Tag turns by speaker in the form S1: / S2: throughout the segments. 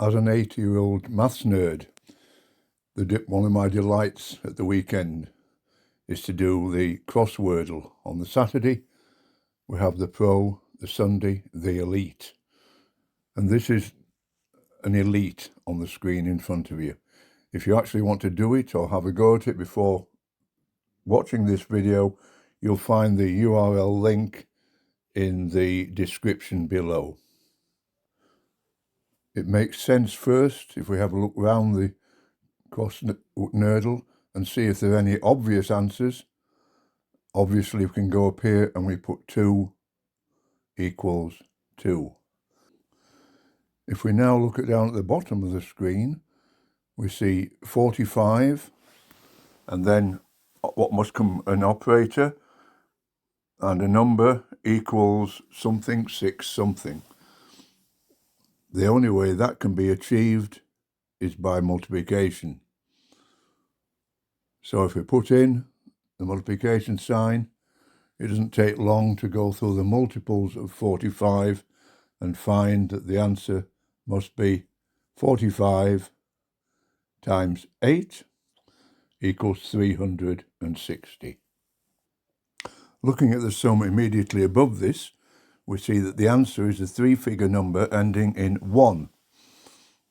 S1: As an 80-year-old maths nerd, one of my delights at the weekend is to do the Crosswordle. On the Saturday, we have the Pro, the Sunday, the Elite. And this is an Elite on the screen in front of you. If you actually want to do it or have a go at it before watching this video, you'll find the URL link in the description below. It makes sense first if we have a look round the Crossnerdle and see if there are any obvious answers. Obviously, we can go up here and we put 2 equals 2. If we now look down at the bottom of the screen, we see 45, and then what must come, an operator, and a number equals something, 6 something. The only way that can be achieved is by multiplication. So if we put in the multiplication sign, it doesn't take long to go through the multiples of 45 and find that the answer must be 45 times 8 equals 360. Looking at the sum immediately above this, we see that the answer is a 3-figure number ending in 1.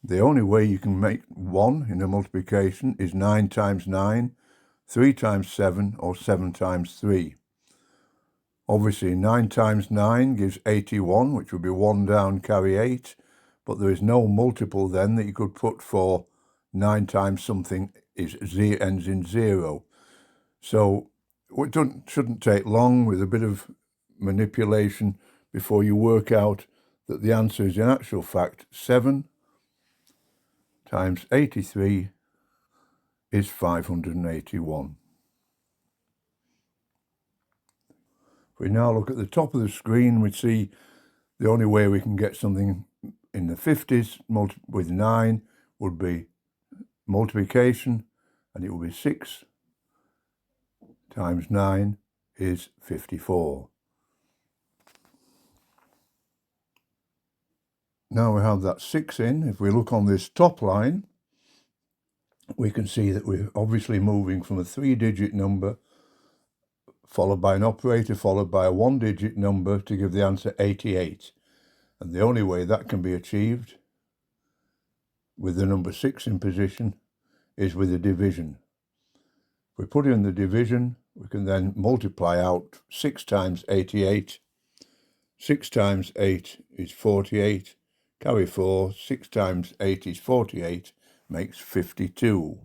S1: The only way you can make 1 in a multiplication is 9 times 9, 3 times 7, or 7 times 3. Obviously, 9 times 9 gives 81, which would be 1 down, carry 8, but there is no multiple then that you could put for 9 times something ends in 0. So it shouldn't take long with a bit of manipulation before you work out that the answer is in actual fact 7 times 83 is 581. If we now look at the top of the screen, we see the only way we can get something in the 50s with 9 would be multiplication, and it will be 6 times 9 is 54. Now we have that 6 in. If we look on this top line, we can see that we're obviously moving from a 3-digit number followed by an operator followed by a 1-digit number to give the answer 88. And the only way that can be achieved with the number 6 in position is with a division. If we put in the division, we can then multiply out 6 times 88. 6 times 8 is 48. Carry 4, 6 times 8 is 48, makes 52.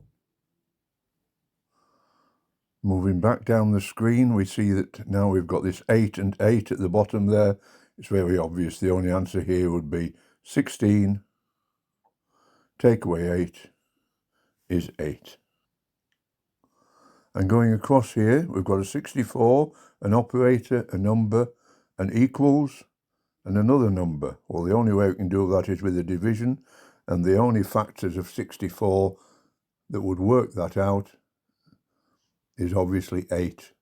S1: Moving back down the screen, we see that now we've got this 8 and 8 at the bottom there. It's very obvious. The only answer here would be 16. Take away 8 is 8. And going across here, we've got a 64, an operator, a number, an equals, and another number. Well, the only way we can do that is with a division, and the only factors of 64 that would work that out is obviously 8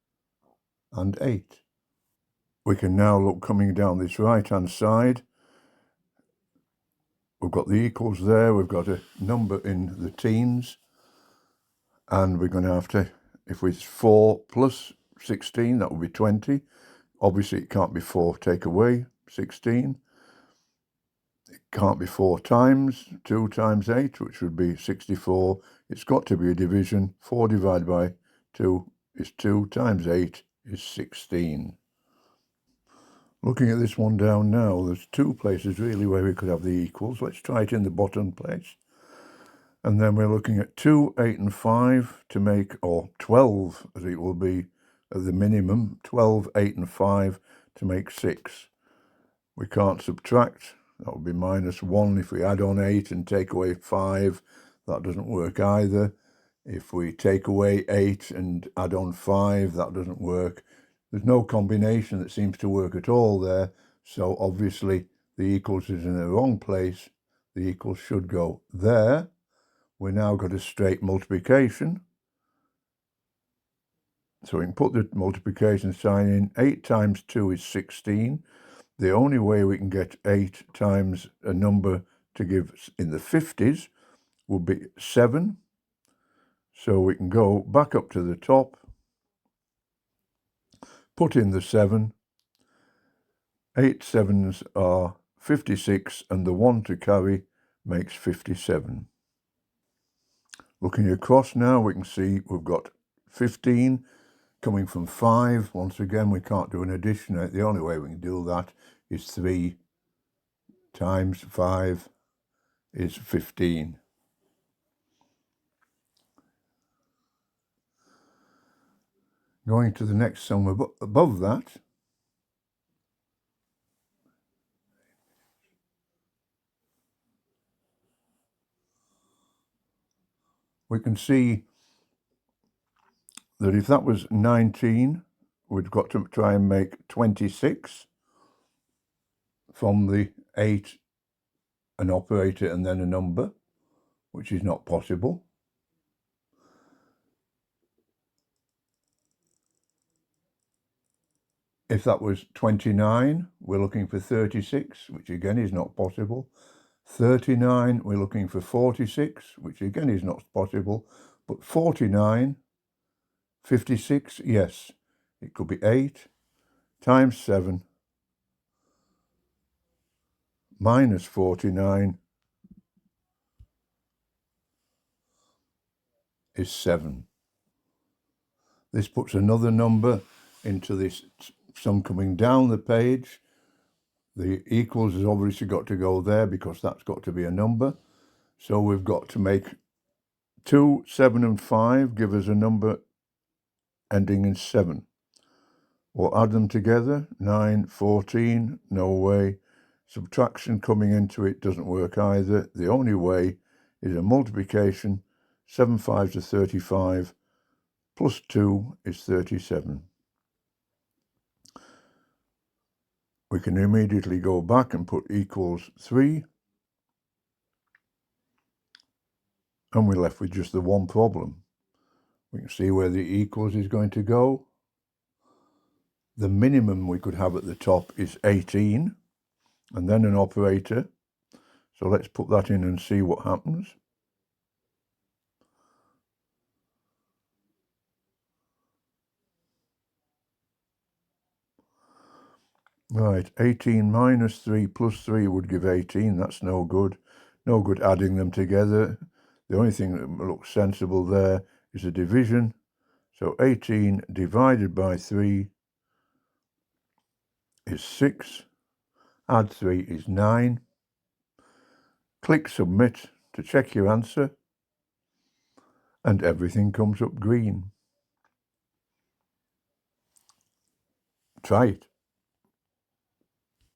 S1: and 8. We can now look coming down this right-hand side. We've got the equals there, we've got a number in the teens, and we're going to have to, if it's 4 plus 16, that would be 20. Obviously, it can't be 4 take away 16. It can't be 4 times 2 times 8, which would be 64. It's got to be a division. 4 divided by 2 is 2 times 8 is 16. Looking at this one down now, there's 2 places really where we could have the equals. Let's try it in the bottom place. And then we're looking at 2, 8 and 5 to make, or 12 as it will be at the minimum, 12, 8 and 5 to make 6. We can't subtract. That would be minus 1 if we add on 8 and take away 5. That doesn't work either. If we take away 8 and add on 5, that doesn't work. There's no combination that seems to work at all there. So obviously the equals is in the wrong place. The equals should go there. We now got a straight multiplication. So we can put the multiplication sign in. 8 times 2 is 16. The only way we can get 8 times a number to give in the 50s would be 7. So we can go back up to the top, put in the 7. 8 sevens are 56, and the 1 to carry makes 57. Looking across now, we can see we've got 15 coming from 5. Once again, we can't do an addition. The only way we can do that is 3 times 5 is 15. Going to the next sum above that, we can see that if that was 19, we've got to try and make 26 from the 8, an operator and then a number, which is not possible. If that was 29, we're looking for 36, which again is not possible. 39, we're looking for 46, which again is not possible. But 49, 56, yes, it could be 8 times 7 minus 49 is 7. This puts another number into this sum coming down the page. The equals has obviously got to go there because that's got to be a number. So we've got to make 2, 7 and 5 give us a number ending in 7. We'll add them together, 9, 14, no way. Subtraction coming into it doesn't work either. The only way is a multiplication. 7 5s are 35, plus 2 is 37. We can immediately go back and put equals 3. And we're left with just the one problem. We can see where the equals is going to go. The minimum we could have at the top is 18, and then an operator. So let's put that in and see what happens. Right, 18 minus 3 plus 3 would give 18. That's no good. No good adding them together. The only thing that looks sensible there is a division. So 18 divided by 3 is 6. Add 3 is 9. Click submit to check your answer, and everything comes up green. Try it.